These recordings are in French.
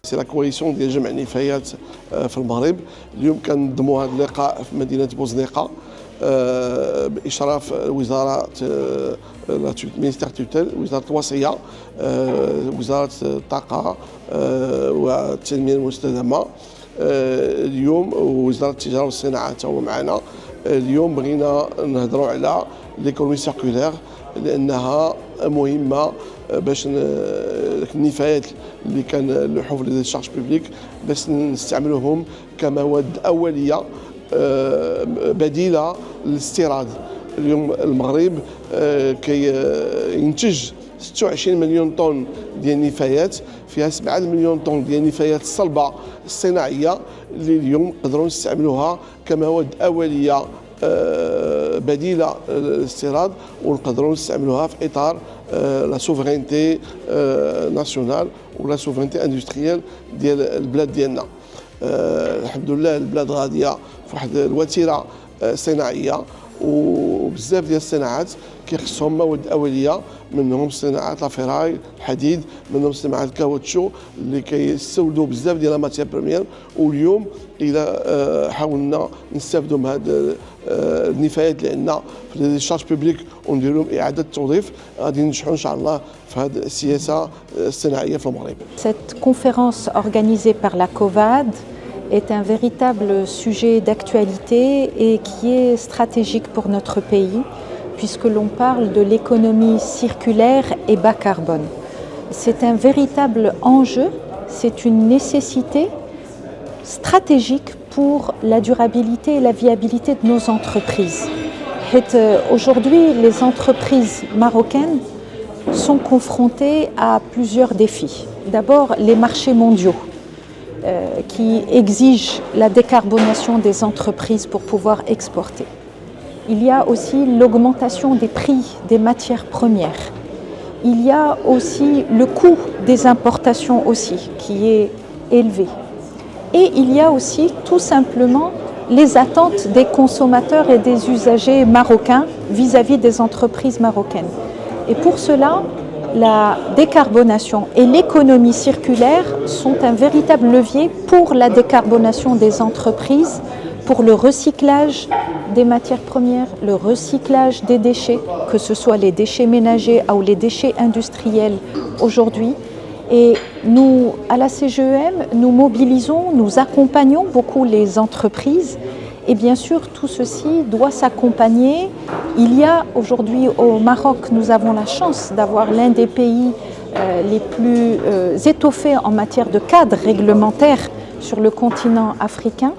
سي لا كواليسيون ديال جمع النفايات في المغرب. اليوم كنظموا هذا اللقاء في مدينه بوزنيقه باشراف وزاره مينيستير توتال، وزاره الوصيه، وزاره الطاقه والتنميه المستدامه. اليوم وزاره التجاره والصناعه هو معنا. اليوم بغينا نهضروا على ليكونومي سيركولير لانها مهمه باش النفايات اللي كنلوحوا في لي شارج بوبليك باش نستعملوهم كمواد اوليه بديله للاستيراد. اليوم المغرب كينتج 26 مليون طن ديال النفايات، فيها 7 مليون طن ديال النفايات الصلبه الصناعيه اللي اليوم نقدروا نستعملوها كمواد اوليه بديله للاستيراد، ونقدروا نستعملوها في اطار لا سوفرينتي ناسيونال ولا سوفرينتي اندستريال ديال البلاد ديالنا. الحمد لله البلاد غاديه في واحد الوتيره صناعيه، وبزاف ديال الصناعات كيخصهم مواد اوليه، منهم صناعات لافيراي الحديد، منهم صناعات الكاوتشو اللي كيستوردوا بزاف ديال الماتير بريمير. واليوم الى حاولنا نستافدوا من هذه النفايات اللي عندنا في لي شارج بوبليك وندير لهم اعاده توظيف، غادي ننجحوا ان شاء الله في هذه السياسه الصناعيه في المغرب. Cette conférence organisée par la COVAD est un véritable sujet d'actualité et qui est stratégique pour notre pays, puisque l'on parle de l'économie circulaire et bas carbone. C'est un véritable enjeu, c'est une nécessité stratégique pour la durabilité et la viabilité de nos entreprises. Aujourd'hui, les entreprises marocaines sont confrontées à plusieurs défis. D'abord, les marchés mondiaux qui exigent la décarbonation des entreprises pour pouvoir exporter. Il y a aussi l'augmentation des prix des matières premières. Il y a aussi le coût des importations aussi qui est élevé. Et il y a aussi tout simplement les attentes des consommateurs et des usagers marocains vis-à-vis des entreprises marocaines. Et pour cela, la décarbonation et l'économie circulaire sont un véritable levier pour la décarbonation des entreprises, pour le recyclage des matières premières, le recyclage des déchets, que ce soit les déchets ménagers ou les déchets industriels aujourd'hui. Et nous, à la CGEM, nous mobilisons, nous accompagnons beaucoup les entreprises. Et bien sûr, tout ceci doit s'accompagner. Il y a aujourd'hui au Maroc, nous avons la chance d'avoir l'un des pays les plus étoffés en matière de cadre réglementaire sur le continent africain.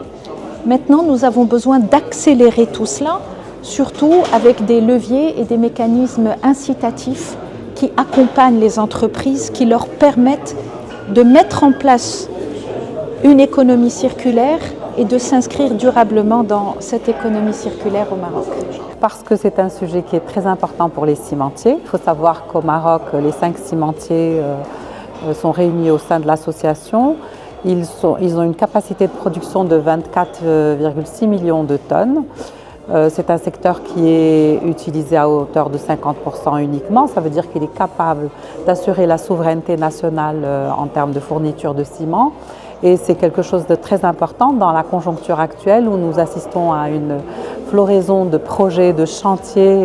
Maintenant, nous avons besoin d'accélérer tout cela, surtout avec des leviers et des mécanismes incitatifs qui accompagnent les entreprises, qui leur permettent de mettre en place une économie circulaire et de s'inscrire durablement dans cette économie circulaire au Maroc. Parce que c'est un sujet qui est très important pour les cimentiers. Il faut savoir qu'au Maroc, les 5 cimentiers sont réunis au sein de l'association. Ils ont une capacité de production de 24,6 millions de tonnes. C'est un secteur qui est utilisé à hauteur de 50% uniquement. Ça veut dire qu'il est capable d'assurer la souveraineté nationale en termes de fourniture de ciment. Et c'est quelque chose de très important dans la conjoncture actuelle où nous assistons à une floraison de projets, de chantiers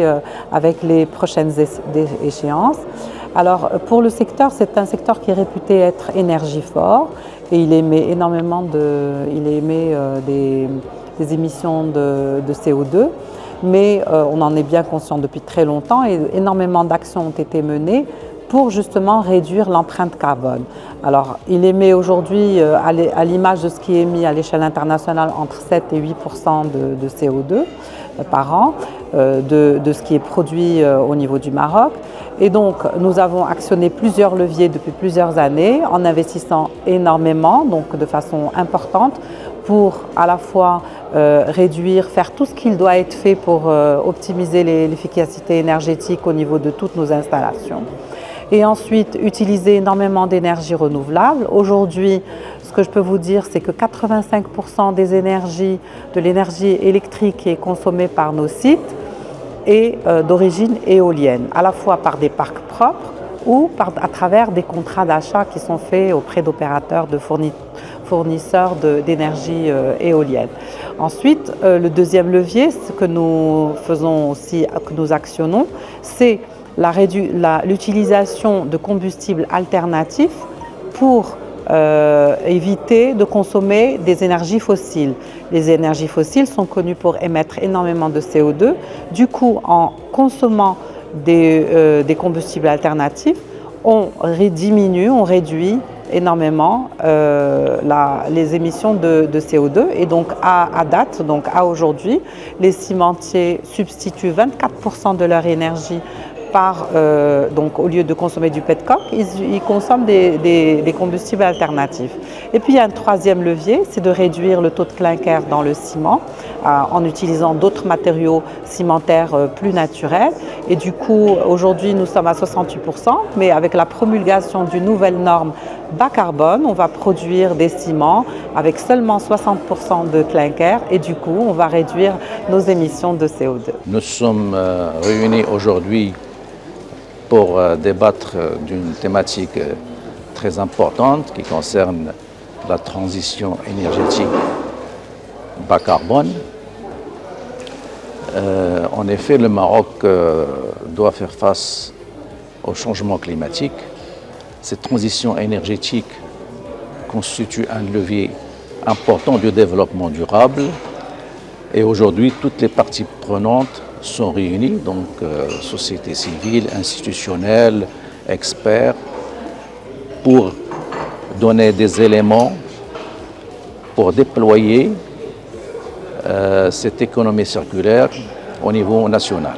avec les prochaines échéances. Alors pour le secteur, c'est un secteur qui est réputé être énergivore et il émet énormément des émissions de CO2, mais on en est bien conscient depuis très longtemps et énormément d'actions ont été menées pour justement réduire l'empreinte carbone. Alors il émet aujourd'hui, à l'image de ce qui est émis à l'échelle internationale, entre 7 et 8% de CO2 par an, de ce qui est produit au niveau du Maroc. Et donc nous avons actionné plusieurs leviers depuis plusieurs années en investissant énormément, donc de façon importante, pour à la fois réduire, faire tout ce qu'il doit être fait pour optimiser l'efficacité énergétique au niveau de toutes nos installations. Et ensuite, utiliser énormément d'énergie renouvelable. Aujourd'hui, ce que je peux vous dire, c'est que 85% de l'énergie électrique qui est consommée par nos sites est d'origine éolienne, à la fois par des parcs propres, ou à travers des contrats d'achat qui sont faits auprès d'opérateurs, de fournisseurs d'énergie éolienne. Ensuite, le deuxième levier, ce que nous faisons aussi, que nous actionnons, c'est l'utilisation de combustibles alternatifs pour éviter de consommer des énergies fossiles. Les énergies fossiles sont connues pour émettre énormément de CO2. Du coup, en consommant des combustibles alternatifs, on réduit énormément les émissions de CO2. Et donc à date, donc à aujourd'hui, les cimentiers substituent 24% de leur énergie donc au lieu de consommer du petcoke, ils consomment des combustibles alternatifs. Et puis il y a un troisième levier, c'est de réduire le taux de clinker dans le ciment en utilisant d'autres matériaux cimentaires plus naturels. Et du coup, aujourd'hui, nous sommes à 68%, mais avec la promulgation d'une nouvelle norme bas carbone, on va produire des ciments avec seulement 60% de clinker et du coup, on va réduire nos émissions de CO2. Nous sommes réunis aujourd'hui pour débattre d'une thématique très importante qui concerne la transition énergétique bas carbone. En effet, le Maroc doit faire face au changement climatique. Cette transition énergétique constitue un levier important du développement durable et aujourd'hui, toutes les parties prenantes sont réunies, donc société civile, institutionnelle, experts, pour donner des éléments pour déployer cette économie circulaire au niveau national.